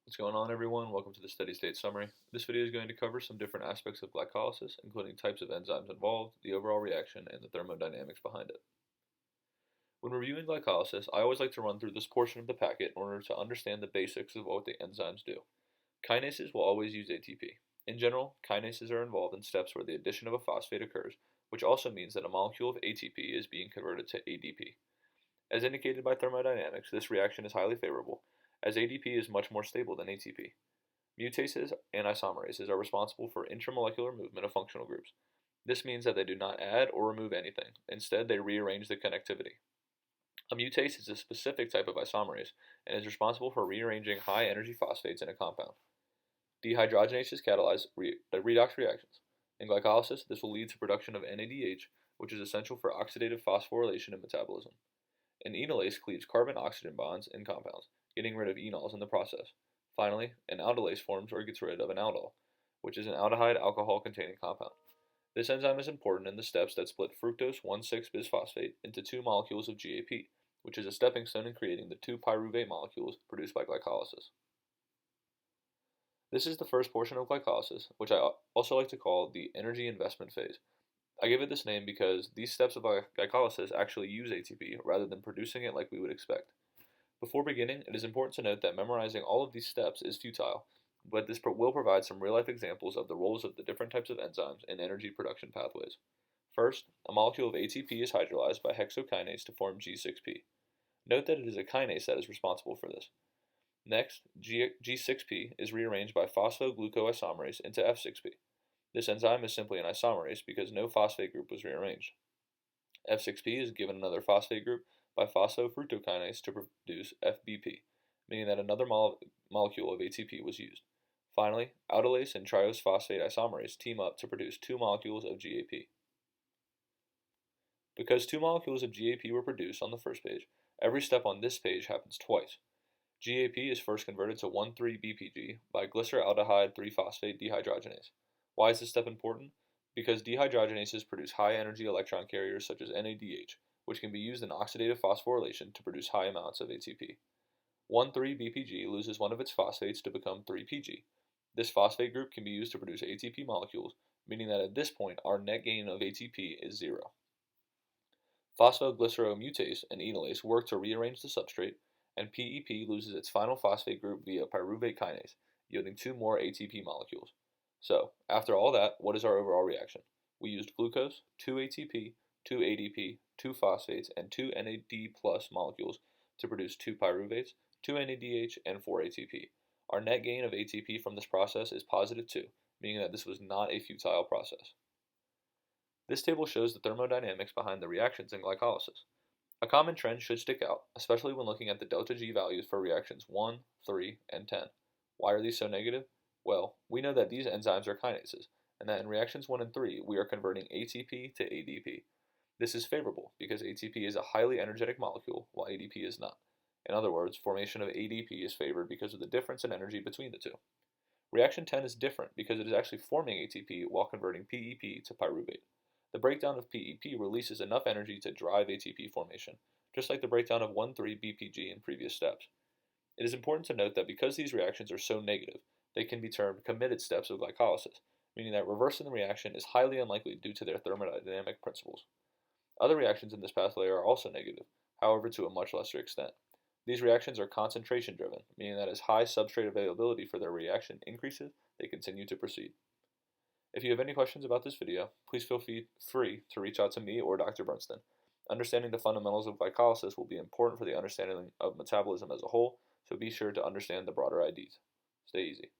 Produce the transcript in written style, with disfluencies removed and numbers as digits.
What's going on, everyone? Welcome to the steady state summary. This video is going to cover some different aspects of glycolysis, including types of enzymes involved, the overall reaction, and the thermodynamics behind it. When reviewing glycolysis, I always like to run through this portion of the packet in order to understand the basics of what the enzymes do. Kinases will always use ATP. In general, kinases are involved in steps where the addition of a phosphate occurs, which also means that a molecule of ATP is being converted to ADP. As indicated by thermodynamics, this reaction is highly favorable, as ADP is much more stable than ATP. Mutases and isomerases are responsible for intramolecular movement of functional groups. This means that they do not add or remove anything. Instead, they rearrange the connectivity. A mutase is a specific type of isomerase and is responsible for rearranging high-energy phosphates in a compound. Dehydrogenases catalyze redox reactions. In glycolysis, this will lead to production of NADH, which is essential for oxidative phosphorylation and metabolism. An enolase cleaves carbon-oxygen bonds in compounds, getting rid of enols in the process. Finally, an aldolase forms or gets rid of an aldol, which is an aldehyde alcohol-containing compound. This enzyme is important in the steps that split fructose 1,6-bisphosphate into two molecules of GAP, which is a stepping stone in creating the two pyruvate molecules produced by glycolysis. This is the first portion of glycolysis, which I also like to call the energy investment phase. I give it this name because these steps of glycolysis actually use ATP rather than producing it like we would expect. Before beginning, it is important to note that memorizing all of these steps is futile, but this will provide some real-life examples of the roles of the different types of enzymes in energy production pathways. First, a molecule of ATP is hydrolyzed by hexokinase to form G6P. Note that it is a kinase that is responsible for this. Next, G6P is rearranged by phosphoglucoisomerase into F6P. This enzyme is simply an isomerase because no phosphate group was rearranged. F6P is given another phosphate group by phosphofructokinase to produce FBP, meaning that another molecule of ATP was used. Finally, aldolase and triose phosphate isomerase team up to produce two molecules of GAP. Because two molecules of GAP were produced on the first page, every step on this page happens twice. GAP is first converted to 1,3-BPG by glyceraldehyde 3-phosphate dehydrogenase. Why is this step important? Because dehydrogenases produce high-energy electron carriers such as NADH, which can be used in oxidative phosphorylation to produce high amounts of ATP. 1,3-BPG loses one of its phosphates to become 3-PG. This phosphate group can be used to produce ATP molecules, meaning that at this point our net gain of ATP is zero. Phosphoglyceromutase and enolase work to rearrange the substrate, and PEP loses its final phosphate group via pyruvate kinase, yielding two more ATP molecules. So, after all that, what is our overall reaction? We used glucose, 2 ATP, 2 ADP, 2 phosphates, and 2 NAD plus molecules to produce 2 pyruvates, 2 NADH, and 4 ATP. Our net gain of ATP from this process is positive 2, meaning that this was not a futile process. This table shows the thermodynamics behind the reactions in glycolysis. A common trend should stick out, especially when looking at the delta G values for reactions 1, 3, and 10. Why are these so negative? Well, we know that these enzymes are kinases, and that in reactions 1 and 3 we are converting ATP to ADP. This is favorable because ATP is a highly energetic molecule while ADP is not. In other words, formation of ADP is favored because of the difference in energy between the two. Reaction 10 is different because it is actually forming ATP while converting PEP to pyruvate. The breakdown of PEP releases enough energy to drive ATP formation, just like the breakdown of 1,3-BPG in previous steps. It is important to note that because these reactions are so negative, they can be termed committed steps of glycolysis, meaning that reversing the reaction is highly unlikely due to their thermodynamic principles. Other reactions in this pathway are also negative, however to a much lesser extent. These reactions are concentration driven, meaning that as high substrate availability for their reaction increases, they continue to proceed. If you have any questions about this video, please feel free to reach out to me or Dr. Bernstein. Understanding the fundamentals of glycolysis will be important for the understanding of metabolism as a whole, so be sure to understand the broader IDs. Stay easy.